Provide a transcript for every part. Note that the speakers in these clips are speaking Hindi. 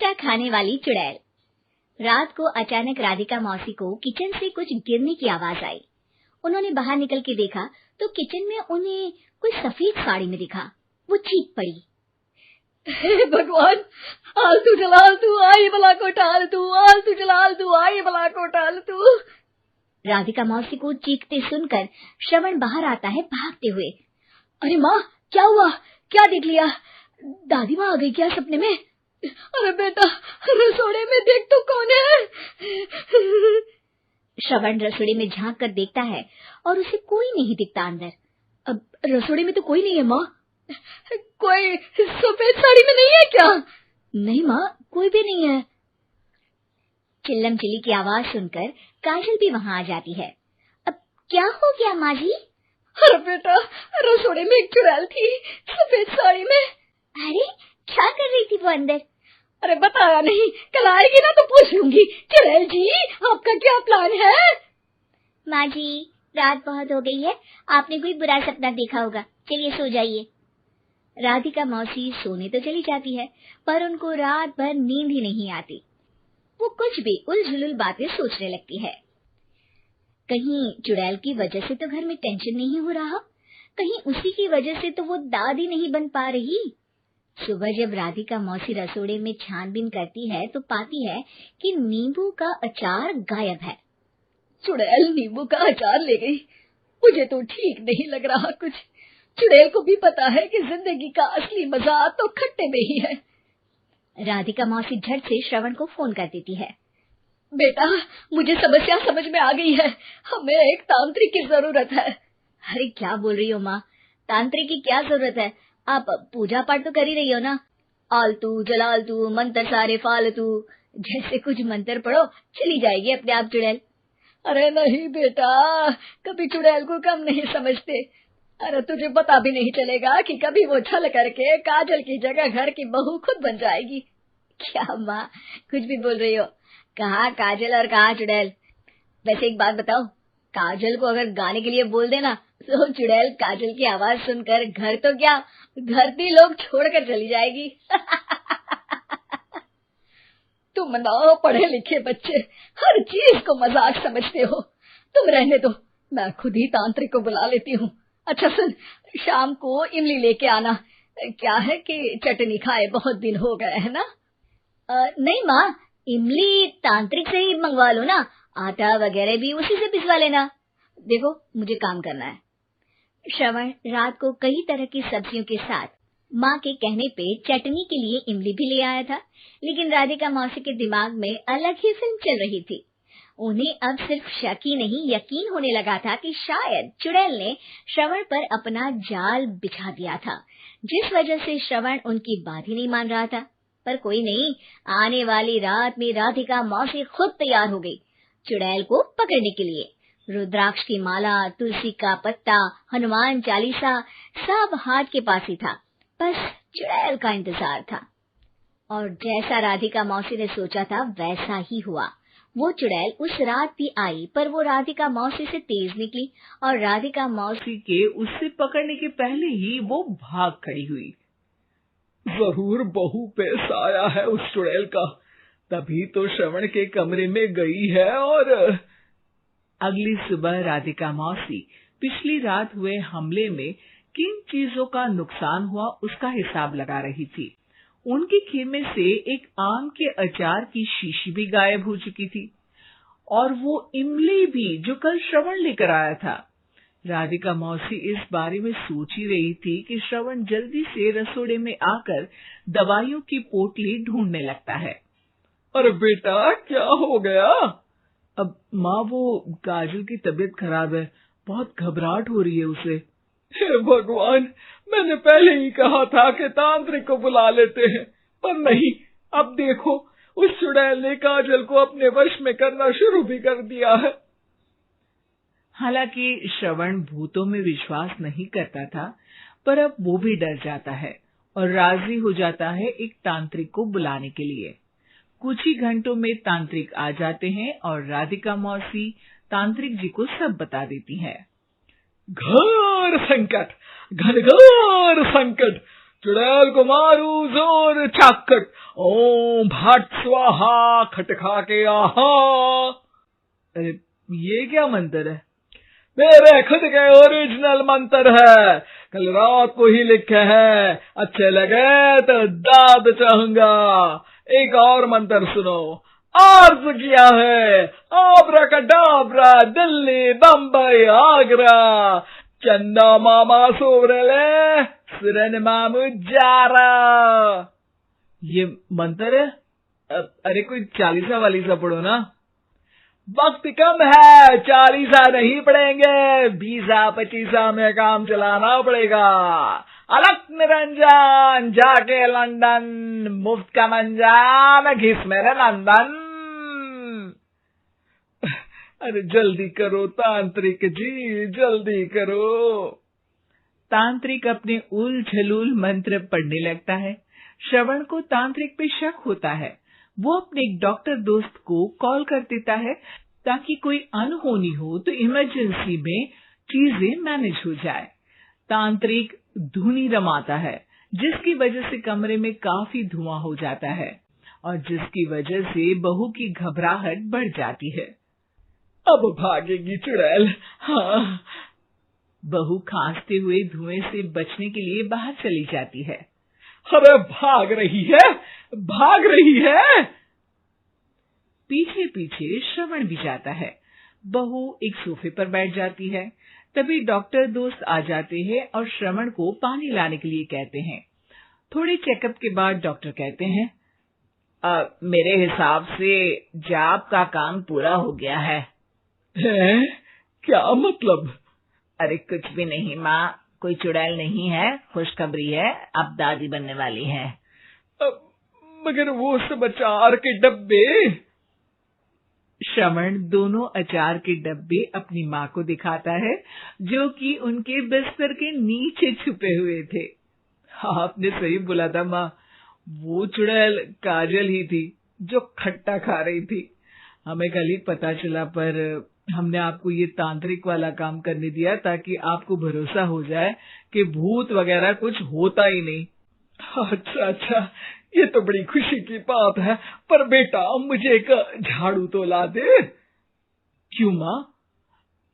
खट्टा खाने वाली चुड़ैल। रात को अचानक राधिका मौसी को किचन से कुछ गिरने की आवाज आई। उन्होंने बाहर निकल के देखा तो किचन में उन्हें कोई सफेद साड़ी में दिखा। वो चीख पड़ी, हे भगवान, आलतू जलाल तू आई भला को टाल तू, आलतू जलाल तू आई भला को टाल तू। राधिका मौसी को चीखते सुनकर श्रवण बाहर आता है भागते हुए। अरे माँ, क्या हुआ? क्या देख लिया? दादी माँ आ गई क्या सपने में? अरे बेटा, रसोड़े में देख तो कौन है? श्रवण रसोड़े में झांक कर देखता है और उसे कोई नहीं दिखता अंदर। अब रसोड़े में तो कोई नहीं है माँ। कोई सफेद साड़ी में नहीं है क्या? नहीं माँ, कोई भी नहीं है। चिल्लम चिल्ली की आवाज सुनकर काजल भी वहाँ आ जाती है। अब क्या हो गया माँ जी? अरे बेटा, रसोड़े में एक चुड़ैल थी सफेद साड़ी में। अरे क्या कर रही थी वो अंदर? अरे बताया नहीं, कल आएगी ना तो पूछ लूंगी। चुड़ैल जी, आपका क्या प्लान है? माँ जी, रात बहुत हो गई है, आपने कोई बुरा सपना देखा होगा, चलिए सो जाइए। राधिका मौसी सोने तो चली जाती है पर उनको रात भर नींद ही नहीं आती। वो कुछ भी उलझुल बातें सोचने लगती है। कहीं चुड़ैल की वजह से तो घर में टेंशन नहीं हो रहा, कहीं उसी की वजह से तो वो दादी नहीं बन पा रही। सुबह जब राधिका मौसी रसोड़े में छानबीन करती है तो पाती है कि नींबू का अचार गायब है। चुड़ैल नींबू का अचार ले गई, मुझे तो ठीक नहीं लग रहा कुछ। चुड़ैल को भी पता है कि जिंदगी का असली मजा तो खट्टे में ही है। राधिका मौसी झट से श्रवण को फोन कर देती है। बेटा, मुझे समस्या समझ में आ गई है, हमें एक तांत्रिक की जरूरत है। अरे क्या बोल रही हो माँ, तांत्रिक की क्या जरूरत है? आप पूजा पाठ तो कर ही रही हो ना। आलतू जलालतू मंत्र सारे फालतू जैसे कुछ मंत्र पढ़ो, चली जाएगी अपने आप चुड़ैल। अरे नहीं बेटा, कभी चुड़ैल को कम नहीं समझते। अरे तुझे पता भी नहीं चलेगा कि कभी वो छल करके काजल की जगह घर की बहू खुद बन जाएगी। क्या माँ, कुछ भी बोल रही हो? कहाँ काजल और कहाँ चुड़ैल? वैसे एक बात बताओ, काजल को अगर गाने के लिए बोल देना तो चुड़ैल काजल की आवाज सुनकर घर तो क्या धरती लोग छोड़कर चली जाएगी। तुम ना पढ़े लिखे बच्चे हर चीज को मजाक समझते हो। तुम रहने दो, मैं खुद ही तांत्रिक को बुला लेती हूँ। अच्छा सुन, शाम को इमली लेके आना। क्या है कि चटनी खाए बहुत दिन हो गए है ना? नहीं माँ, इमली तांत्रिक से ही मंगवा लो ना, आटा वगैरह भी उसी से पिसवा लेना। देखो मुझे काम करना है। श्रवण रात को कई तरह की सब्जियों के साथ माँ के कहने पे चटनी के लिए इमली भी ले आया था, लेकिन राधिका मौसी के दिमाग में अलग ही फिल्म चल रही थी। उन्हें अब सिर्फ शक ही नहीं यकीन होने लगा था कि शायद चुड़ैल ने श्रवण पर अपना जाल बिछा दिया था, जिस वजह से श्रवण उनकी बात ही नहीं मान रहा था। पर कोई नहीं, आने वाली रात में राधिका मौसी खुद तैयार हो गई चुड़ैल को पकड़ने के लिए। रुद्राक्ष की माला, तुलसी का पत्ता, हनुमान चालीसा सब हाथ के पास ही था, बस चुड़ैल का इंतजार था। और जैसा राधिका मौसी ने सोचा था वैसा ही हुआ। वो चुड़ैल उस रात भी आई, पर वो राधिका मौसी से तेज निकली और राधिका मौसी के उससे पकड़ने के पहले ही वो भाग खड़ी हुई। जरूर बहू पे साया है उस चुड़ैल का, तभी तो श्रवण के कमरे में गई है। और अगली सुबह राधिका मौसी पिछली रात हुए हमले में किन चीजों का नुकसान हुआ उसका हिसाब लगा रही थी। उनके खेमे से एक आम के अचार की शीशी भी गायब हो चुकी थी और वो इमली भी जो कल श्रवण लेकर आया था। राधिका मौसी इस बारे में सोच ही रही थी कि श्रवण जल्दी से रसोड़े में आकर दवाइयों की पोटली ढूंढने लगता है। अरे बेटा, क्या हो गया? अब माँ, वो काजल की तबीयत खराब है, बहुत घबराहट हो रही है उसे। हे भगवान, मैंने पहले ही कहा था कि तांत्रिक को बुला लेते हैं, पर नहीं। अब देखो, उस चुड़ैल ने काजल को अपने वश में करना शुरू भी कर दिया है। हालांकि श्रवण भूतों में विश्वास नहीं करता था, पर अब वो भी डर जाता है और राजी हो जाता है एक तांत्रिक को बुलाने के लिए। कुछ ही घंटों में तांत्रिक आ जाते हैं और राधिका मौसी तांत्रिक जी को सब बता देती है। घोर संकट, घनघोर संकट, चुड़ैल को मारू जोर छाकट, ओम भट स्वाहा खट खा के आहा। अरे ये क्या मंत्र है? मेरे खुद के ओरिजिनल मंत्र है, कल रात को ही लिखे हैं, अच्छे लगे तो दाद चाहूंगा। एक और मंत्र सुनो, अर्ज किया है आब्राकडाब्रा दिल्ली बम्बई आगरा, चंदा मामा सोवरले सुरन मामू जारा। ये मंत्र है? अरे कोई 40 वाली सा पढ़ो ना। वक्त कम है, 40 नहीं पड़ेंगे, 20-25 में काम चलाना पड़ेगा। अलग निरंजन जाके लंदन, मुफ्त का मंजान घिस मेरे नंदन। अरे जल्दी करो तांत्रिक जी, जल्दी करो। तांत्रिक अपने उल झलूल मंत्र पढ़ने लगता है। श्रवण को तांत्रिक पे शक होता है। वो अपने एक डॉक्टर दोस्त को कॉल कर देता है ताकि कोई अनहोनी हो तो इमरजेंसी में चीजें मैनेज हो जाए। तांत्रिक धुनी रमाता है, जिसकी वजह से कमरे में काफी धुआं हो जाता है और जिसकी वजह से बहू की घबराहट बढ़ जाती है। अब भागेगी चुड़ैल। हाँ। बहू खांसते हुए धुएं से बचने के लिए बाहर चली जाती है। अरे भाग रही है, भाग रही है। पीछे पीछे श्रवण भी जाता है। बहू एक सोफे पर बैठ जाती है। तभी डॉक्टर दोस्त आ जाते हैं और श्रवण को पानी लाने के लिए कहते हैं। थोड़े चेकअप के बाद डॉक्टर कहते हैं, मेरे हिसाब से जाप का काम पूरा हो गया है। क्या मतलब? अरे कुछ भी नहीं माँ, कोई चुड़ैल नहीं है, खुशखबरी है, अब दादी बनने वाली है। मगर वो सब अचार के डब्बे। श्रवण दोनों अचार के डब्बे अपनी माँ को दिखाता है, जो कि उनके बिस्तर के नीचे छुपे हुए थे। आपने सही बोला था माँ, वो चुड़ैल काजल ही थी जो खट्टा खा रही थी। हमें कल ही पता चला, पर हमने आपको ये तांत्रिक वाला काम करने दिया ताकि आपको भरोसा हो जाए कि भूत वगैरह कुछ होता ही नहीं। अच्छा, ये तो बड़ी खुशी की बात है। पर बेटा मुझे एक झाड़ू तो ला दे। क्यों माँ?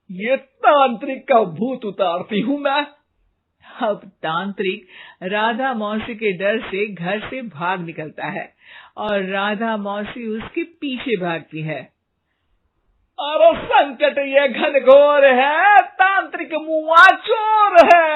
ये तांत्रिक का भूत उतारती हूँ मैं। अब तांत्रिक राधा मौसी के डर से घर से भाग निकलता है और राधा मौसी उसके पीछे भागती है। अरे संकट ये घनघोर है, तांत्रिक मुआ चोर है।